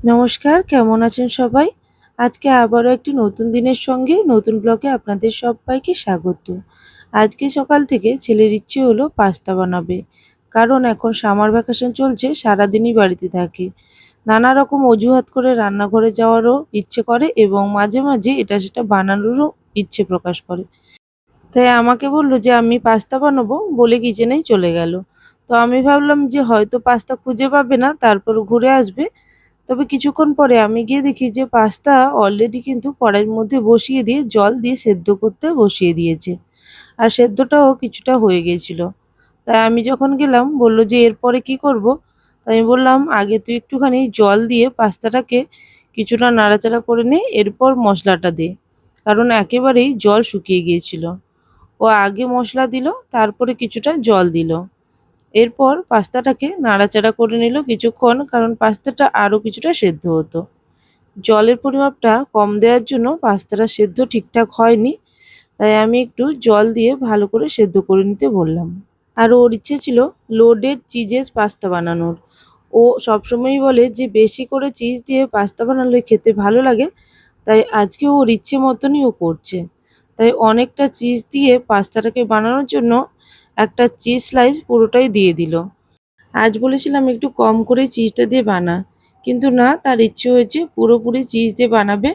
নমস্কার, কেমন আছেন সবাই? আজকে আবারও একটি নতুন দিনের সঙ্গে নতুন ব্লগে আপনাদের সবাইকে স্বাগত। আজকে সকাল থেকে ছেলের ইচ্ছে হলো পাস্তা বানাবে। কারণ এখন সামার ভ্যাকেশন চলছে, সারাদিনই বাড়িতে থাকে। নানা রকম অজুহাত করে রান্নাঘরে যাওয়ারও ইচ্ছে করে এবং মাঝে মাঝে এটা সেটা বানানোরও ইচ্ছে প্রকাশ করে। তাই আমাকে বলল যে আমি পাস্তা বানাবো বলে কিচেনেই চলে গেল। তো আমি ভাবলাম যে হয়তো পাস্তা খুঁজে পাবে না, তারপর ঘুরে আসবে। তবে কিছুক্ষণ পরে আমি গিয়ে দেখি যে পাস্তা অলরেডি কিন্তু কড়াইয়ের মধ্যে বসিয়ে দিয়ে জল দিয়ে সেদ্ধ করতে বসিয়ে দিয়েছে। আর সেদ্ধটাও কিছুটা হয়ে গিয়েছিল। তাই আমি যখন গেলাম বলল যে এরপরে কি করব? তাই আমি বললাম আগে তুই একটুখানি জল দিয়ে পাস্তাটাকে কিছুটা নাড়াচাড়া করে নে, এরপর মশলাটা দে। কারণ একেবারেই জল শুকিয়ে গিয়েছিল। ও আগে মশলা দিল, তারপরে কিছুটা জল দিল। এরপর পাস্তাটাকে নাড়াচাড়া করে নিল কিছুক্ষণ, কারণ পাস্তাটা আরও কিছুটা সেদ্ধ হতো। জলের পরিমাপটা কম দেওয়ার জন্য পাস্তাটা সেদ্ধ ঠিকঠাক হয়নি, তাই আমি একটু জল দিয়ে ভালো করে সেদ্ধ করে নিতে বললাম। আর ওর ইচ্ছে ছিল লোডেড চিজেস পাস্তা বানানোর। ও সবসময়ই বলে যে বেশি করে চিজ দিয়ে পাস্তা বানালে খেতে ভালো লাগে, তাই আজকে ওর ইচ্ছে মতনই ও করছে। তাই অনেকটা চিজ দিয়ে পাস্তাটাকে বানানোর জন্য একটা চিজ স্লাইস পুরোটাই দিয়ে দিল। আজ বলেছিলাম একটু কম করে চিজটা দিয়ে বানা, কিন্তু না, তার ইচ্ছে হয়েছে পুরোপুরি চিজ দিয়ে বানাবে।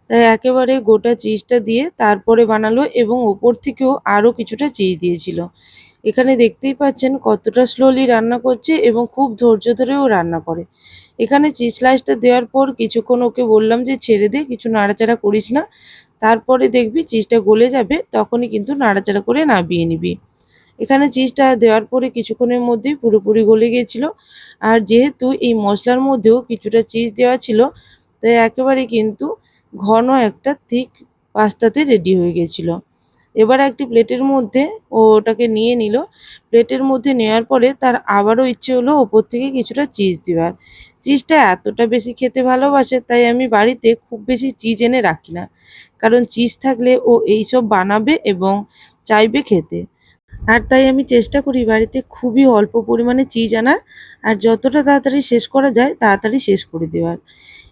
তাই একেবারে গোটা চিজটা দিয়ে তারপরে বানালো এবং ওপর থেকেও আরও কিছুটা চিজ দিয়েছিল। এখানে দেখতেই পাচ্ছেন কতটা স্লোলি রান্না করছে এবং খুব ধৈর্য ধরেও রান্না করে। এখানে চিজ স্লাইসটা দেওয়ার পর কিছুক্ষণ ওকে বললাম যে ছেড়ে দে, কিছু নাড়াচাড়া করিস না। তারপরে দেখবি চিজটা গলে যাবে, তখনই কিন্তু নাড়াচাড়া করে নামিয়ে নিবি। এখানে চিজটা দেওয়ার পরে কিছুক্ষণের মধ্যেই পুরোপুরি গলে গিয়েছিল। আর যেহেতু এই মশলার মধ্যেও কিছুটা চিজ দেওয়া ছিল, তাই একেবারে কিন্তু ঘন একটা থিক পাস্তাতে রেডি হয়ে গেছিলো। এবার একটি প্লেটের মধ্যে ও ওটাকে নিয়ে নিল। প্লেটের মধ্যে নেওয়ার পরে তার আবারও ইচ্ছে হলো ওপর থেকে কিছুটা চিজ দেওয়ার। চিজটা এতটা বেশি খেতে ভালোবাসে, তাই আমি বাড়িতে খুব বেশি চিজ এনে রাখি না। কারণ চিজ থাকলে ও এইসব বানাবে এবং চাইবে খেতে। আর তাই আমি চেষ্টা করি বাড়িতে খুবই অল্প পরিমাণে চিজ আনার, আর যতটা তাড়াতাড়ি শেষ করা যায় তাড়াতাড়ি শেষ করে দেওয়ার।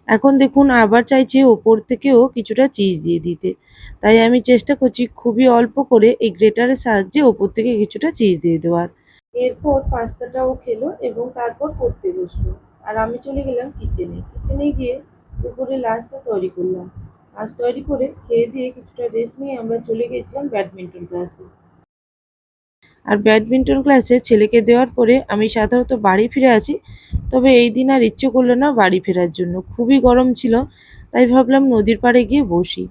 এখন দেখুন আবার চাইছে ওপর থেকেও কিছুটা চিজ দিয়ে দিতে। তাই আমি চেষ্টা করছি খুবই অল্প করে এই গ্রেটারের সাহায্যে ওপর থেকে কিছুটা চিজ দিয়ে দেওয়ার। এরপর পাস্তাটাও খেলো এবং তারপর পড়তে বসলো। আর আমি চলে গেলাম কিচেনে। কিচেনে গিয়ে দুপুরে লাঞ্চটা তৈরি করলাম। লাঞ্চ তৈরি করে খেয়ে দিয়ে কিছুটা রেস্ট নিয়ে আমরা চলে গেছিলাম ব্যাডমিন্টন ক্লাসে। আর ব্যাডমিন্টন ক্লাসে ছেলেকে দেওয়ার পরে আমি সাধারণত বাড়ি ফিরে আসি। তবে এই দিন আর ইচ্ছে করলো না বাড়ি ফেরার জন্য, খুবই গরম ছিল। তাই ভাবলাম নদীর পাড়ে গিয়ে বসি।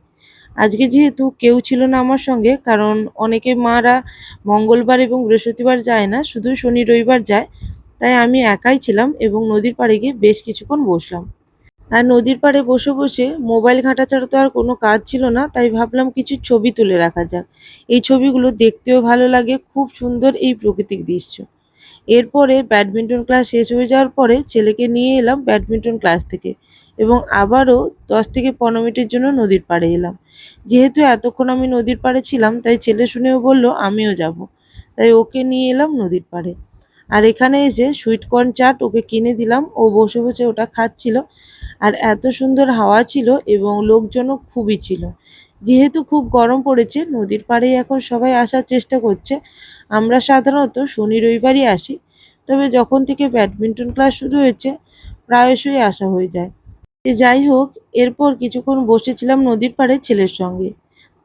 আজকে যেহেতু কেউ ছিল না আমার সঙ্গে, কারণ অনেকে মারা মঙ্গলবার এবং বৃহস্পতিবার যায় না, শুধু শনি রবিবার যায়। তাই আমি একাই ছিলাম এবং নদীর পাড়ে গিয়ে বেশ কিছুক্ষণ বসলাম। আর নদীর পাড়ে বসে বসে মোবাইল ঘাঁটা ছাড়া তো আর কোনো কাজ ছিল না, তাই ভাবলাম কিছু ছবি তুলে রাখা যাক। এই ছবিগুলো দেখতেও ভালো লাগে, খুব সুন্দর এই প্রাকৃতিক দৃশ্য। এরপরে ব্যাডমিন্টন ক্লাস শেষ হয়ে যাওয়ার পরে ছেলেকে নিয়ে এলাম ব্যাডমিন্টন ক্লাস থেকে এবং আবারও 10 থেকে 15 মিনিটের জন্য নদীর পাড়ে এলাম। যেহেতু এতক্ষণ আমি নদীর পাড়ে ছিলাম, তাই ছেলে শুনেও বলল আমিও যাব। তাই ওকে নিয়ে এলাম নদীর পাড়ে। আর এখানে এসে সুইটকর্ন চাট ওকে কিনে দিলাম, ও বসে বসে ওটা খাচ্ছিল। আর এত সুন্দর হাওয়া ছিল এবং লোকজনও খুবই ছিল। যেহেতু খুব গরম পড়েছে, নদীর পাড়েই এখন সবাই আসার চেষ্টা করছে। আমরা সাধারণত শনি রবিবারই আসি, তবে যখন থেকে ব্যাডমিন্টন ক্লাস শুরু হয়েছে প্রায়শই আসা হয়ে যায়। যাই হোক, এরপর কিছুক্ষণ বসেছিলাম নদীর পাড়ে ছেলের সঙ্গে।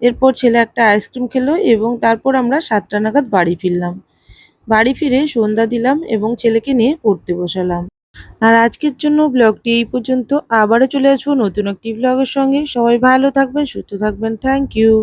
এরপর ছেলে একটা আইসক্রিম খেলো এবং তারপর আমরা 7টা নাগাদ বাড়ি ফিরলাম। বাড়ি ফিরে সন্ধ্যা দিলাম এবং ছেলেকে নিয়ে পড়তে বসালাম। আর আজকের জন্য ব্লগটি এই পর্যন্ত। আবারও চলে আসবো নতুন একটি ব্লগের সঙ্গে। সবাই ভালো থাকবেন, সুস্থ থাকবেন। Thank you.